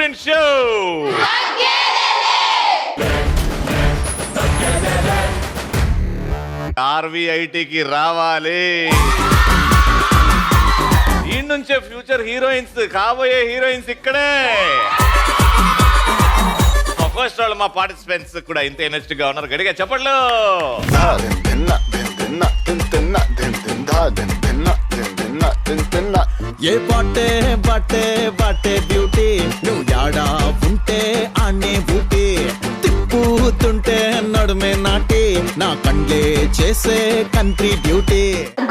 Entertainment show. RVITకి రావాలి. ఈ నుంచే ఫ్యూచర్ హీరోయిన్స్, కాబోయే హీరోయిన్స్ ఇక్కడే. ఫస్ట్ వాళ్ళు మా పార్టిసిపెంట్స్ కూడా ఇంత ఎనర్జెటిక్ గా ఉన్నారు. గడిగా చెప్పండి. ఏ బాటే బాటే బాటే బ్యూటీ, నువ్వు యాడా ఉంటే ఆనే బూటీ, తిప్పుతుంటే నడుమే నాటి, నా కండ్లే చేసే కంట్రీ బ్యూటీ.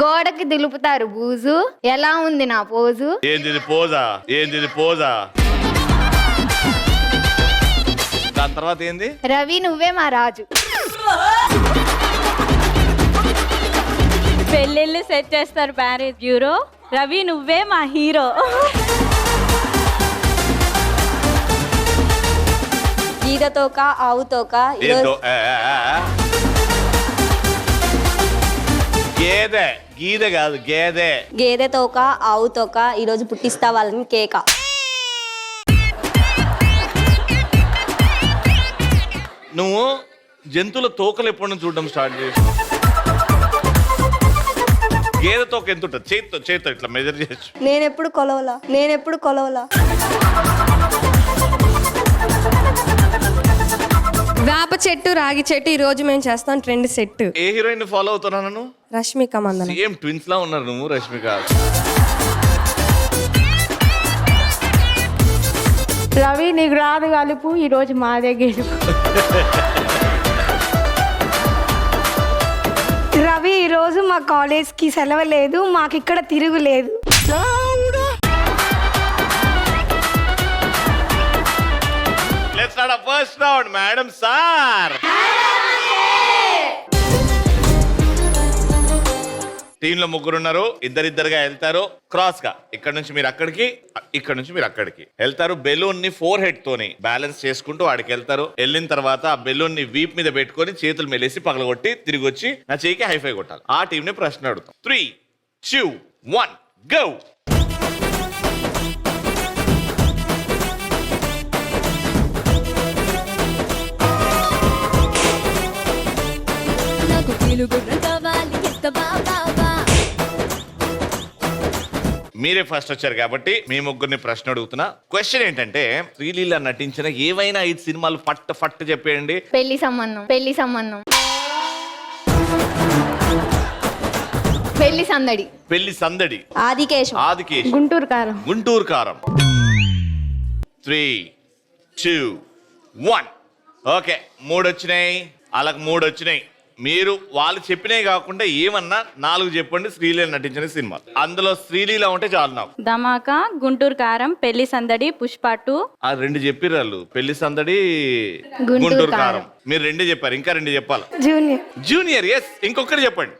గోడకి దులుపుతారు బూజు, ఎలా ఉంది నా పోజు? ఏంది పోజా, ఏంది పోజా? దాని తర్వాత ఏంది? రవి నువ్వే మా రాజు. పెళ్ళిళ్ళు సెట్ చేస్తారు మ్యారేజ్ బ్యూరో. రవి నువ్వే మా హీరో. గీదతోక ఆవుతోక గేదె, గీదె కాదు గేదె. గేదెతోక ఆవుతోక ఈరోజు పుట్టిస్తా వాళ్ళని కేక. నువ్వు జంతువుల తోకలు ఎప్పటి నుంచి చూడడం స్టార్ట్ చేసి? గేదె తోక ఎంత ఉంటుంది? చేతితో ఇట్లా మెజర్ చేయొచ్చు. నేనెప్పుడు కొలవలా. వేప చెట్టు రాగి చెట్టు ఈ రోజు మేము చేస్తాం ట్రెండ్ సెట్. ఏ హీరోయిన్ ఫాలో అవుతున్నాను నువ్వు? రష్మిక మందన. సేమ్ ట్విన్స్ లా ఉన్నారు నువ్వు రష్మిక. రవి నీకు రాదు కలుపు, ఈరోజు మాదే గెలుపు. రవి ఈరోజు మా కాలేజ్కి సెలవు లేదు, మాకు ఇక్కడ తిరుగులేదు. Let's start first round. Madam sir, team లో ముగ్గురు ఉన్నారు. ఇద్దరిద్దరుగా వెళ్తారు క్రాస్ గా. ఇక్కడ నుంచి మీరు అక్కడికి, ఇక్కడ నుంచి మీరు అక్కడికి వెళ్తారు. బెలూన్ ని 4 హెడ్ తోని బ్యాలెన్స్ చేసుకుంటూ వాడికి వెళ్తారు. వెళ్ళిన తర్వాత ఆ బెలూన్ ని వీప్ మీద పెట్టుకొని చేతులు మెలేసి పగలగొట్టి తిరిగి వచ్చి నా చేయికి హైఫై కొట్టాలి. ఆ టీం ని ప్రశ్న అడుగుతాం. 3, 2, 1 గో. మీరే ఫస్ట్ వచ్చారు కాబట్టి మీ ముగ్గురిని ప్రశ్న అడుగుతున్నా. క్వశ్చన్ ఏంటంటే, శ్రీలీల నటించిన ఏవైనా 5 సినిమాలు ఫట్ చెప్పేయండి. పెళ్లి సంబంధం, పెళ్లి సంబంధం, పెళ్లి సందడి, పెళ్లి సందడి, ఆదికేశం, ఆదికేశం, గుంటూరు కారం, గుంటూరు కారం. 3, 2, 1 ఓకే. 3 వచ్చినాయి, అలాగ 3 వచ్చినాయి. మీరు వాళ్ళు చెప్పినవి కాకుండా ఏమన్నా 4 చెప్పండి శ్రీలీల నటించిన సినిమా. అందులో శ్రీలీల ఉంటే చాలు నాకు. ధమాకా, గుంటూరు కారం, పెళ్లి సందడి, పుష్ప 2. ఆ 2 చెప్పిర్రు వాళ్ళు. పెళ్లి సందడి, గుంటూరు కారం. మీరు 2 చెప్పారు, ఇంకా 2 చెప్పాలి. Junior S. ఇంకొకటి చెప్పండి.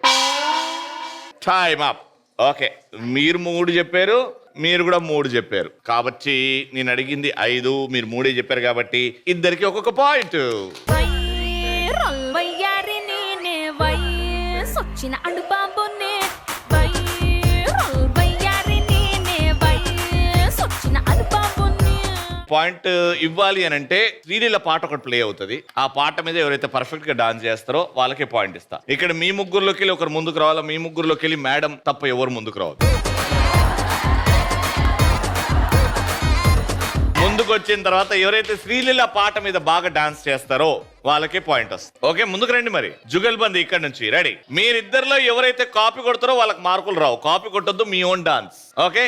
Time up. ఓకే, మీరు 3 చెప్పారు, మీరు కూడా 3 చెప్పారు. కాబట్టి నేను అడిగింది 5, మీరు 3 చెప్పారు కాబట్టి ఇద్దరికి ఒక్కొక్క పాయింట్. పాయింట్ ఇవ్వాలి అని అంటే శ్రీలీల పాట ఒకటి ప్లే అవుతుంది. ఆ పాట మీద ఎవరైతే పర్ఫెక్ట్ గా డాన్స్ చేస్తారో వాళ్ళకే పాయింట్ ఇస్తా. ఇక్కడ మీ ముగ్గురులోకి వెళ్ళి ఒకరు ముందుకు రావాలా, మీ ముగ్గురులోకి వెళ్ళి మేడం తప్ప ఎవరు ముందుకు రావాలి. ముందుకు వచ్చిన తర్వాత ఎవరైతే శ్రీలీల పాట మీద బాగా డాన్స్ చేస్తారో వాళ్ళకే పాయింట్ వస్తుంది. ఓకే, ముందుకు రండి. మరి జుగల్బందీ ఇక్కడ నుంచి రెడీ. మీరిద్దరిలో ఎవరైతే కాపీ కొడతారో వాళ్ళకి మార్కులు రావు. కాపీ కొట్టొద్దు, మీ ఓన్ డాన్స్. Okay,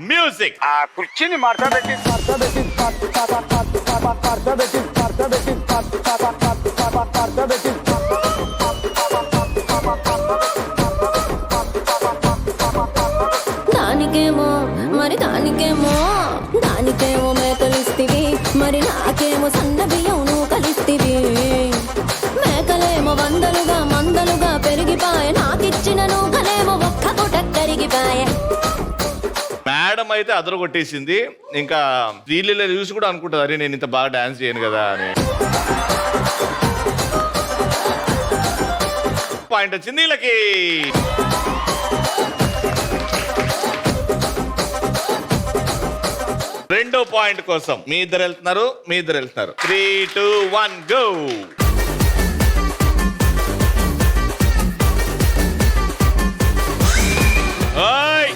music. ఆ కుర్చీని మార్చబెట్టి దానికేమో మరి దానికేమో మేకలిస్తివి, మరి నాకేమో సన్న బియ్యం నువ్వు కలిస్తివి. మేకలేమో మందలుగా పెరిగిపాయ, నాకిచ్చిన నూకలేమో ఒక్క పూట కరిగిపాయ. మేడం అయితే అదరు కొట్టేసింది. ఇంకా శ్రీలీల చూసి కూడా అనుకుంటుంది, అరే నేను ఇంత బాగా డాన్స్ చేయను కదా అని. పాయింట్ వచ్చింది వీళ్ళకి. రెండో పాయింట్ కోసం మీ ఇద్దరు వెళ్తున్నారు 3, 2, 1 గో. ఓయ్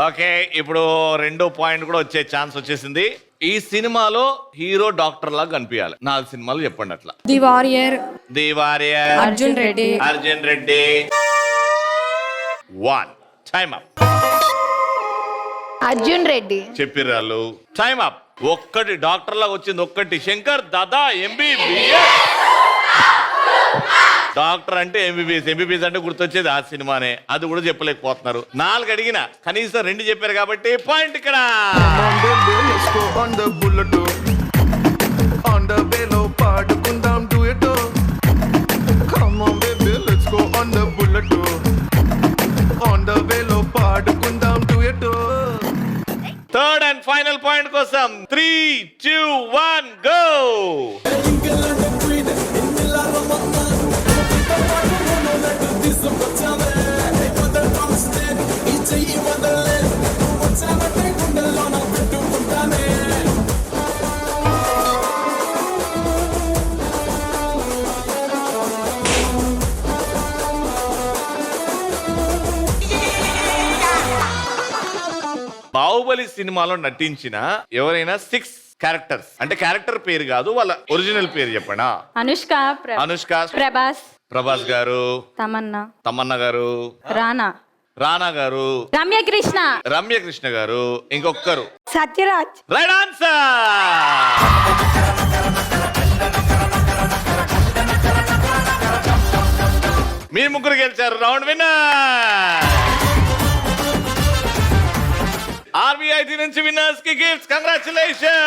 ఓకే, ఇప్పుడు రెండో పాయింట్ కూడా వచ్చే ఛాన్స్ వచ్చేసింది. ఈ సినిమాలో హీరో డాక్టర్ లాగా కనిపించాలి. 4 సినిమాలు చెప్పండి అట్లా. The warrior, the warrior, Arjun Reddy, Arjun Reddy. 1 time up. Arjun Reddy చెప్పిర్రాళ్ళు. Time up. ఒక్కటి డాక్టర్ లాగా వచ్చింది, ఒక్కటి శంకర్ దాదా ఎంబీబీఎస్. డాక్టర్ అంటే ఎంబీబీఎస్ అంటే గుర్తొచ్చేది ఆ సినిమానే. అది కూడా చెప్పలేకపోతున్నారు. 4 అడిగిన కనీసం 2 చెప్పారు కాబట్టి పాయింట్ ఇక్కడ. థర్డ్ అండ్ ఫైనల్ పాయింట్ కోసం 3, 2, 1 గో. బాహుబలి సినిమాలో నటించిన ఎవరైనా 6 క్యారెక్టర్స్ అంటే క్యారెక్టర్ పేరు కాదు, వాళ్ళ ఒరిజినల్ పేరు చెప్పండి. అనుష్క, అనుష్క, ప్రభాస్, ప్రభాస్ గారు, తమన్నా గారు, రానా గారు, రమ్య కృష్ణ గారు, ఇంకొకరు సత్యరాజ్. Right answer. మీరు ముగ్గురు గెలిచారు. Round winner. ఆర్బీఐటీ నుంచి విన్నర్స్ కి gifts. Congratulation.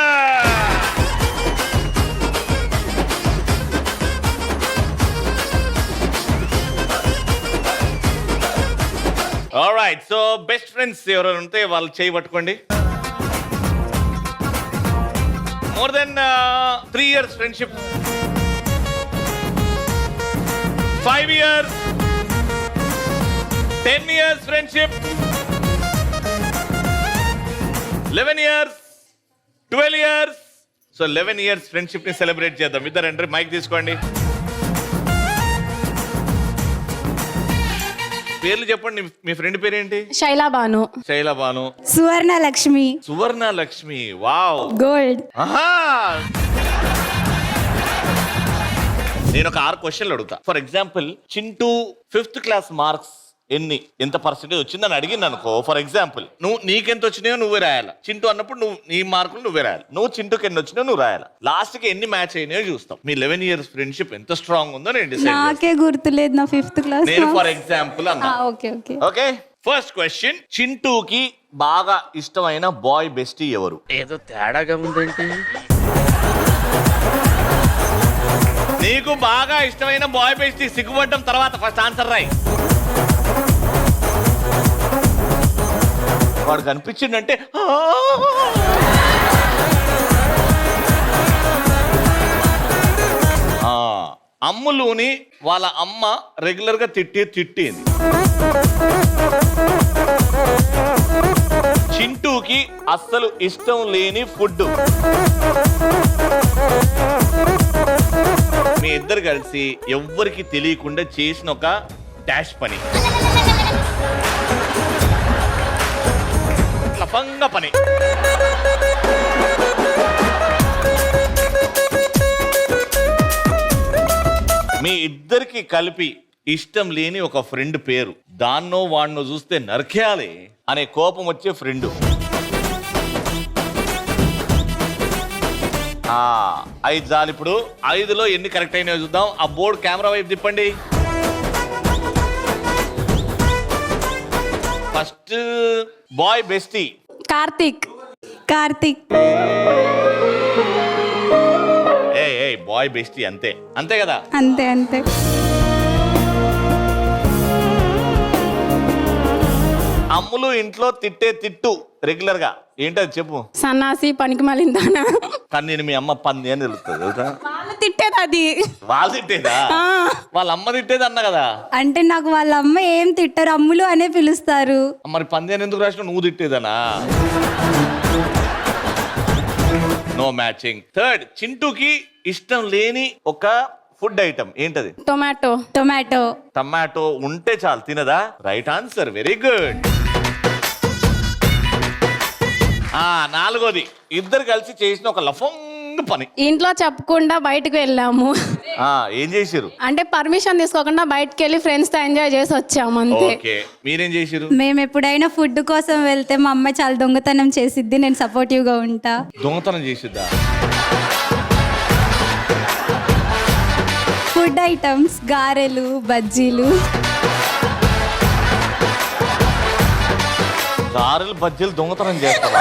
Alright, so best friends ఎవరైనా ఉంటే వాళ్ళు చేయి పట్టుకోండి. More than 3 years friendship, 5 years, 10 years friendship, 11 years, 12 years. So 11 years friendship ని సెలబ్రేట్ చేద్దాం. ఇద్దరు రండి, మైక్ తీసుకోండి. పేర్లు చెప్పండి. మీ ఫ్రెండ్ పేరేంటి? శైలాబాను, శైలబాను, సువర్ణ లక్ష్మి, సువర్ణ లక్ష్మి. Wow, gold. ఆహా. నేను ఒక 6 క్వశ్చన్లు అడుగుతా. For example, Chintu 5th class marks ఎంత పర్సెంటేజ్ వచ్చిందని అడిగింది అనుకో. ఫర్ ఎగ్జాంపుల్, నీకెంత వచ్చినాయో నువ్వే రాయాలి. చింటూ అన్నప్పుడు నీ మార్కులు నువ్వే రాయాలి. నువ్వు చింటూకి ఎన్ని వచ్చినాయో నువ్వు రాయాలి. లాస్ట్ కి ఎన్ని మ్యాచ్ అయినాయో చూస్తాం. మీ 11 years ఫ్రెండ్షిప్ ఎంత స్ట్రాంగ్ ఉందో నేను డిసైడ్ చేస్తాను. నాకే గుర్తులేదు నా 5th క్లాస్. నేను ఫర్ ఎగ్జాంపుల్ అన్నా. Okay okay okay, first question. చింటూకి బాగా ఇష్టమైన బాయ్ బెస్టీ ఎవరు? ఏదో తేడాగా ఉందేంటి? నీకు బాగా ఇష్టమైన బాయ్ బెస్టీ సిగ్గుపడటం తర్వాత ఫస్ట్ ఆన్సర్ రాయి. వాడు కనిపించిందంటే అమ్ములుని వాళ్ళ అమ్మ రెగ్యులర్ గా తిట్టింది. చింటూకి అస్సలు ఇష్టం లేని ఫుడ్. మీ ఇద్దరు కలిసి ఎవ్వరికి తెలియకుండా చేసిన ఒక డాష్ పని, లఫంగా పని. మీ ఇద్దరికి కలిపి ఇష్టం లేని ఒక ఫ్రెండ్ పేరు. దాన్నో వాడినో చూస్తే నరికేయాలి అనే కోపం వచ్చే ఫ్రెండ్. 5 చాలు. ఇప్పుడు 5లో ఎన్ని కరెక్ట్ అయినాయో చూద్దాం. ఆ బోర్డు కెమెరా వైపు తిప్పండి. First boy bestie Karthik. ఏ బాయ్ బెస్టీ అంతే కదా? అంతే. అమ్ములు ఇంట్లో తిట్టే తిట్టు రెగ్యులర్ గా ఏంటది చెప్పు. సన్నాసి పనికి మళ్ళిందానా కానీ నేను మీ అమ్మ పంది అని తెలుస్తుంది తెలుసా? వాళ్ళు తిట్టేది అది. వాళ్ళు తిట్టేదా? వాళ్ళ అమ్మ తిట్టేది అన్న కదా. అంటే నాకు వాళ్ళ అమ్మ ఏం తిట్టారు, అమ్ములు అనే పిలుస్తారు. మరి పంది అని ఎందుకు రాసిన? నువ్వు తిట్టేదనా? No matching. థర్డ్, చింటూకి ఇష్టం లేని ఒక ఫుడ్ ఐటమ్ ఏంటది? టొమాటో. టొమాటో. టమాటో ఉంటే చాలు తినదా? Right answer, very good. నాలుగోది, ఇద్దరు కలిసి చేసిన ఒక లఫంగ్ పని. ఇంట్లో చెప్పకుండా బయటకు వెళ్ళాము. ఏం చేసిరు? అంటే పర్మిషన్ తీసుకోకుండా బయటకు వెళ్ళి ఫ్రెండ్స్ తో ఎంజాయ్ చేసి వచ్చాము అంతే. ఓకే, మీరేం చేసిరు? మేము ఎప్పుడైనా ఫుడ్ కోసం వెళ్తే మా అమ్మ చాలా దొంగతనం చేసిద్ది, నేను సపోర్టివ్ గా ఉంటా. దొంగతనం చేసిద్దా? ఫుడ్ ఐటమ్స్, గారెలు, బజ్జీలు. గారెలు బజ్జీలు దొంగతనం చేస్తావా?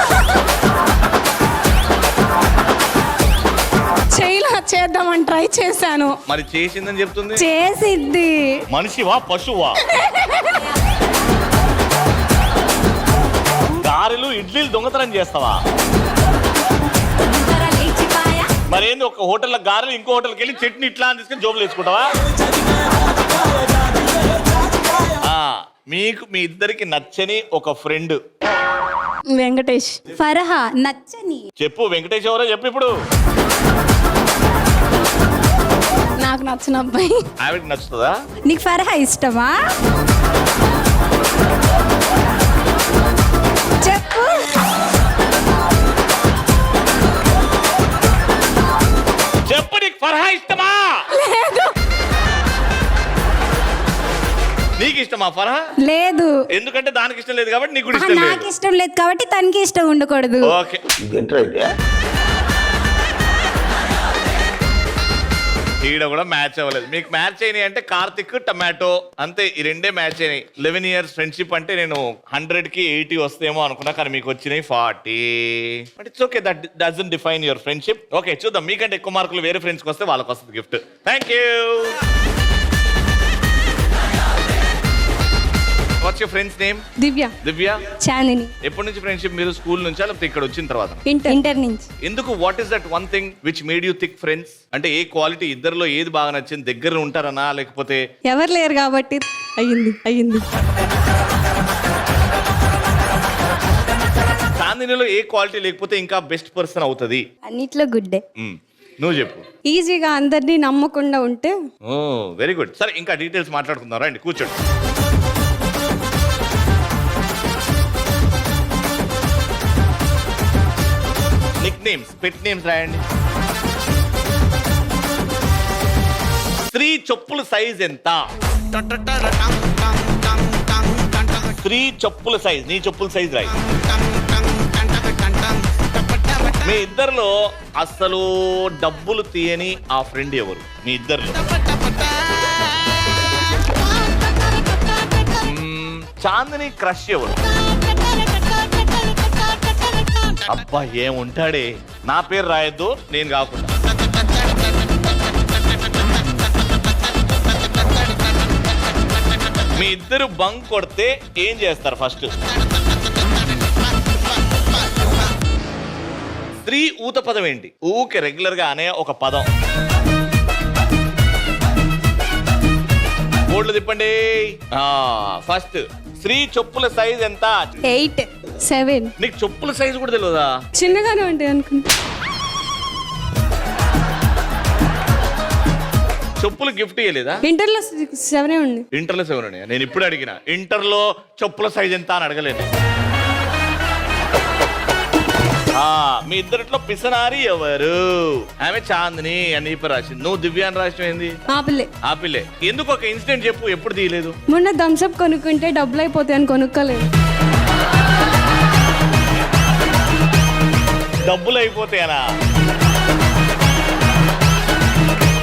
చేద్దామని ట్రై చేశాను. మరి చేసిందని చెప్తుంది. చేసిద్ది. మనిషివా పశువా? గారెలు ఇడ్లీలు దొంగతనం చేస్తావా? మరేంది ఒక హోటల్లో గారెలు ఇంకో హోటల్కి వెళ్ళి చట్నీ ఇట్లా అని తీసుకొని జోబులు వేసుకుంటావా? మీకు మీ ఇద్దరికి నచ్చని ఒక ఫ్రెండ్. వెంకటేష్. ఫరహా. నచ్చని చెప్పు. వెంకటేష్ ఎవరో చెప్పు ఇప్పుడు. నాకు నచ్చిన అబ్బాయి. ఆవిడకి నచ్చుతుందా? నీకు ఫరహా ఇష్టమా? చెప్పు. చెప్పు, నీకు ఫర్హా ఇష్టమా? నీకు ఇష్టమా ఫర్హా? లేదు. ఎందుకంటే దానికి ఇష్టం లేదు కాబట్టి నీకు కూడా ఇష్టం లేదు. నాకు ఇష్టం లేదు కాబట్టి తనకి ఇష్టం ఉండకూడదు. ఓకే, ఈడ కూడా మ్యాచ్ అవ్వలేదు. మీకు మ్యాచ్ అయినాయి అంటే కార్తిక్, టమాటో అంతే. ఈ రెండే మ్యాచ్ అయినాయి. 11 years ఫ్రెండ్షిప్ అంటే నేను 100కి 80 వస్తేమో అనుకున్నా, కానీ మీకు వచ్చినాయి 40. But it's okay, that doesn't define your friendship. Okay, చూద్దాం. మీకంటే ఎక్కువ మార్కులు వేరే ఫ్రెండ్స్కి వస్తే వాళ్ళకి వస్తుంది gift. Thank you. What's your friends name? Divya. Divya. Chandini. ఎప్పటి నుంచి ఫ్రెండ్షిప్? మీరు స్కూల్ నుంచా లేకపోతే ఇక్కడ వచ్చిన తర్వాత? ఇంటర్ నుంచి. ఎందుకు? What is that one thing which made you thick friends? అంటే ఏ క్వాలిటీ ఇద్దరిలో ఏది బాగా నచ్చింది? దగ్గర ఉంటారనా లేకపోతే? ఎవరు లేరు కాబట్టి అయ్యింది. చాందినిలో ఏ క్వాలిటీ లేకపోతే ఇంకా బెస్ట్ పర్సన్ అవుతుంది? అన్నిట్లో గుడ్డే. నువ్వు చెప్పు. ఈజీగా అందరినీ నమ్మకుండా ఉంటే. ఓ వెరీ గుడ్. సరే, ఇంకా డీటెయిల్స్ మాట్లాడుకుందాం. రండి, కూర్చోండి. నిక్ నేమ్స్, పెట్ నేమ్స్ రాయండి. స్త్రీ చెప్పుల సైజ్ ఎంత? స్త్రీ చెప్పుల సైజ్. నీ చెప్పుల సైజ్ రాయి. మీ ఇద్దరిలో అసలు డబ్బులు తీయని ఆ ఫ్రెండ్ ఎవరు మీ ఇద్దరిలో? చాందిని క్రష్ ఎవరు? అబ్బా ఏముంటాడే. నా పేరు రాయొద్దు, నేను కాకుండా. మీ ఇద్దరు బంక్ కొడితే ఏం చేస్తారు ఫస్ట్? స్త్రీ ఊత పదం ఏంటి? ఊకే రెగ్యులర్ గా అనే ఒక పదం. బోర్డులు తిప్పండి. ఫస్ట్, స్త్రీ చెప్పుల సైజ్ ఎంత? 8, 7. నీకు చెప్పుల సైజ్ కూడా తెలియదా? చిన్నగానే ఉంటాయి అనుకుంటా. చెప్పులు గిఫ్ట్ ఇవ్వలేదా? ఇంటర్లో 7 ఉంది. ఇంటర్లో 7 ఉన్నాయా? నేను ఇప్పుడు అడిగిన ఇంటర్లో చెప్పుల సైజ్ ఎంత అని అడగలేదు. మీ ఇద్దరిట్లో పిసనారి ఎవరు? ఆమె చాందిని అని రాసింది. నువ్వు దివ్య అని రాసిన ఏంది? ఆపిల్లే. ఎందుకు? ఒక ఇన్సిడెంట్ చెప్పు. ఎప్పుడు తీయలేదు? మొన్న థమ్స్అప్ కొనుక్కుంటే డబ్బులు అయిపోతాయని కొనుక్కోలేదు. డబ్బులు అయిపోతాయనా?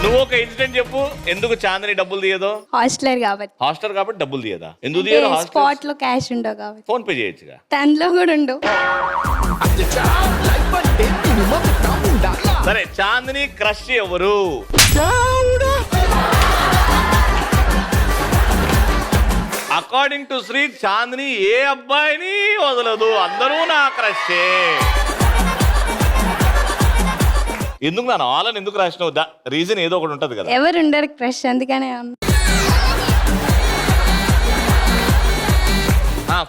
నువ్వు ఒక ఇన్సిడెంట్ చెప్పు. ఎందుకు చాందిని డబ్బులు తీయదు? హాస్టలర్ కాబట్టి. హాస్టల్ కాబట్టి డబ్బులు తీయదా? ఎందుకు తీయదు? స్పాట్ లో క్యాష్ ఉండవు కాబట్టి. ఫోన్ పే చేయొచ్చుగా. దానిలో కూడా ఉండవు. సరే, చాందిని క్రష్ ఎవరు? ఆ అకార్డింగ్ టు శ్రీ, చాందిని ఏ అబ్బాయిని వదలదు, అందరూ నా క్రషే. ఎందుకు నా వాళ్ళని ఎందుకు రాసినావు? రీజన్ ఏదో ఒకటి ఉంటది కదా. ఎవరు ఉండరు క్రష్, అందుకనే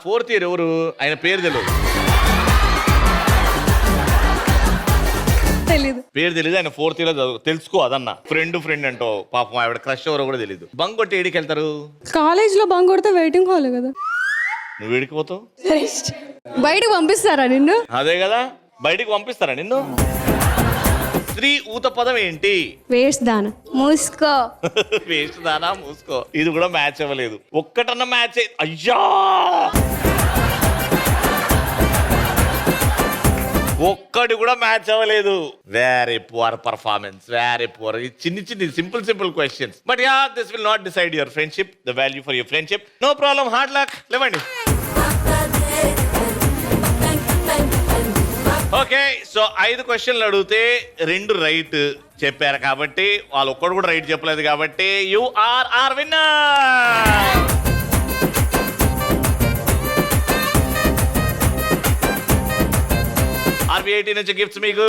ఫోర్త్ ఇయర్ ఎవరు, ఆయన పేరు తెలియదు. తెలీదు. పేరు తెలియదు, ఆయన ఫోర్త్ ఇయర్ లో తెలుసుకో. అదన్న ఫ్రెండ్ అంటో పాపం ఆవిడ క్రష్ ఎవరో కూడా తెలియదు. బంక్ కొట్టి ఏడికి వెళ్తారు? కాలేజ్ లో బంక్ కొడితే వెయిటింగ్ హాల్ కదా. నువ్వు ఏడికి పోతావు? బయటకు పంపిస్తారా నిన్ను? అదే కదా, బయటికి పంపిస్తారా నిన్ను? స్త్రీ ఊత పదం ఏంటి? వేస్ట్ దాన. మూసుకో. వేస్ట్ దానా, మూసుకో. ఇది కూడా మ్యాచ్ అవ్వలేదు. ఒక్కటన్నా మ్యాచ్ అయ్యా, ఒక్కటి కూడా మ్యాచ్ అవ్వలేదు. Very poor performance, very poor. చిన్ని simple questions. But yeah, this will not decide your friendship, the value for your friendship. No problem, hard luck. లేవండి. ఓకే, సో 5 క్వశ్చన్లు అడిగితే 2 రైట్ చెప్పారు కాబట్టి, వాళ్ళు ఒక్కడు కూడా రైట్ చెప్పలేదు కాబట్టి యు ఆర్ విన్నర్. RB80 నుంచి గిఫ్ట్స్ మీకు.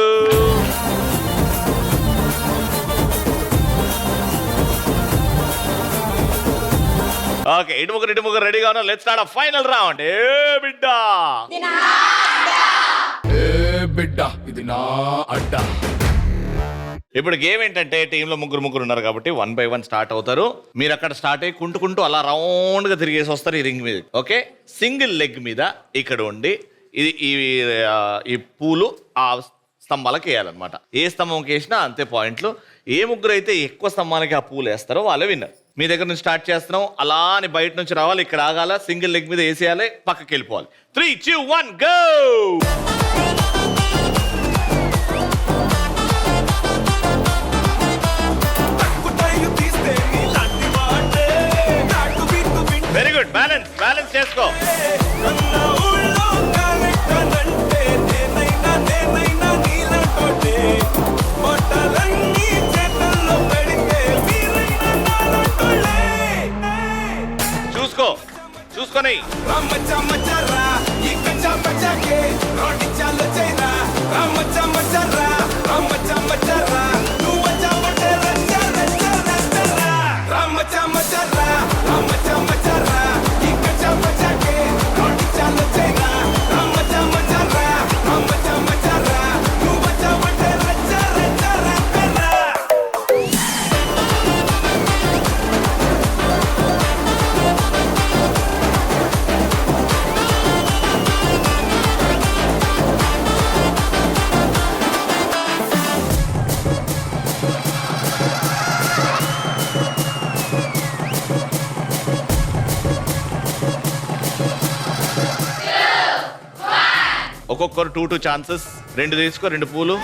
ఓకే, ఇటు ముగ్గురు రెడీగా ఉన్నారు. Let's start a final round. ఏ బిడ్డా ఇది నా అడ్డా. ఇప్పుడు గేమ్ ఏంటంటే, టీంలో ముగ్గురు ఉన్నారు కాబట్టి 1 by 1 స్టార్ట్ అవుతారు. మీరు అక్కడ స్టార్ట్ అయ్యి కుంటుకుంటూ అలా రౌండ్ గా తిరిగేసి వస్తారు ఈ రింగ్ మీద. ఓకే, సింగిల్ లెగ్ మీద ఇక్కడ ఉండి ఈ పూలు ఆ స్తంభాలకు వేయాలన్నమాట. ఏ స్తంభంకి వేసినా అంతే పాయింట్లు. ఏ ముగ్గురు అయితే ఎక్కువ స్తంభాలకి ఆ పూలు వేస్తారో వాళ్ళే విన్నర్. మీ దగ్గర నుంచి స్టార్ట్ చేస్తున్నాం. అలా అని బయట నుంచి రావాలి, ఇక్కడ ఆగాల, సింగిల్ లెగ్ మీద వేసేయాలి, పక్కకి వెళ్ళిపోవాలి. 3, 2, 1 గో. వెరీ గుడ్, బ్యాలెన్స్ చేసుకో. చూసుకొని ఒక్కొక్కరు 2 ఛాన్సెస్. 2 తీసుకో, 2 పూలు.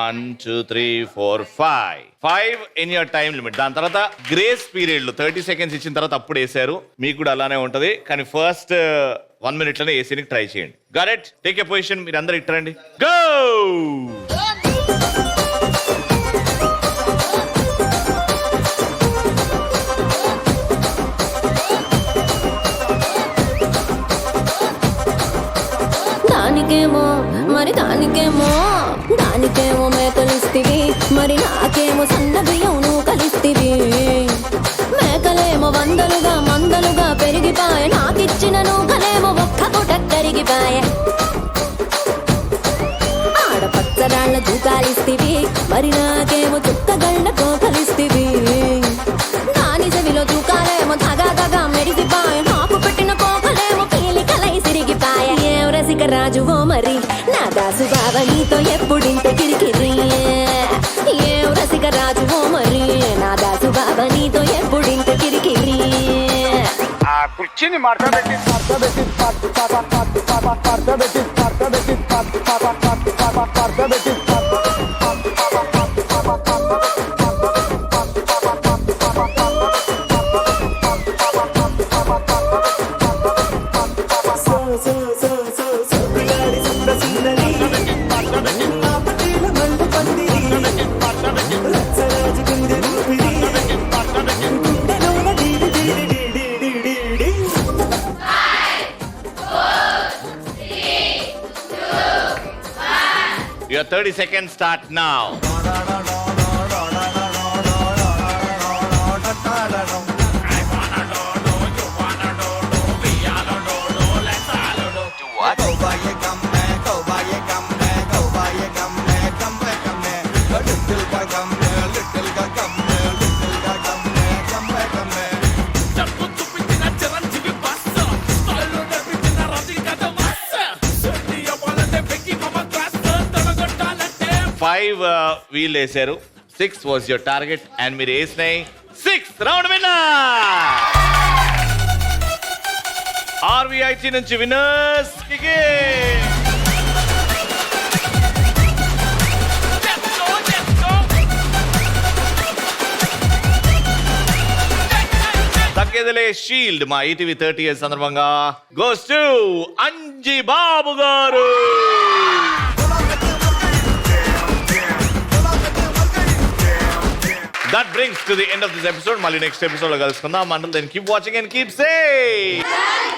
One, 2, 3, 4, 5 in your time limit. దాని తర్వాత గ్రేస్ పీరియడ్ లో 30 సెకండ్స్ ఇచ్చిన తర్వాత అప్పుడు వేసారు. మీకు కూడా అలానే ఉంటది, కానీ ఫస్ట్ 1 minute లోనే వేసేందుకు ట్రై చేయండి. Got it? Take a position. మీరు అందరు ఇట్టరండి. గో. దానికేమో మేకలిస్తివి, మరి నాకేమో సన్న బియ్యం నువ్వు కలిస్తివి. మేకలేమో మందలుగా పెరిగిపాయ, నాకిచ్చిన నూకలేమో ఒక్క పూట కరిగిపాయ. ఆడపచ్చరాళ్ళ దూకాలిస్తివి, మరి నాకేమో చుక్కగళ్ళ కోకలిస్తివి. దాని చెవిలో దూకాలేమో తగా మెరిగిపాయ, నాకు పెట్టిన కోకలేమో పీలికలై సిరిగిపాయ. ఏం రసిక రాజువో మరి నా దాసు బావ నీ నీతో ఎప్పుడింత కిరికిరి ఏ రసిక రాజు ఓ మరి నా దాసు బాబా నీతో ఎప్పుడింత కిరికిరి ఆ కుర్చీని మార్చబెట్టి Your 30 seconds start now. Five wheel వేసారు. 6 was your target and మీరు వేసినాయి 6 రౌండ్ విన్నర్. RVIT నుంచి విన్నర్స్ తగ్గేదిలే షీల్డ్ మా ఈటీవీ 30 ఇయర్స్ సందర్భంగా గోస్ టు అంజి బాబు గారు. That brings to the end of this episode. Mali next episode lo kalusukundam. Until then, keep watching and keep safe.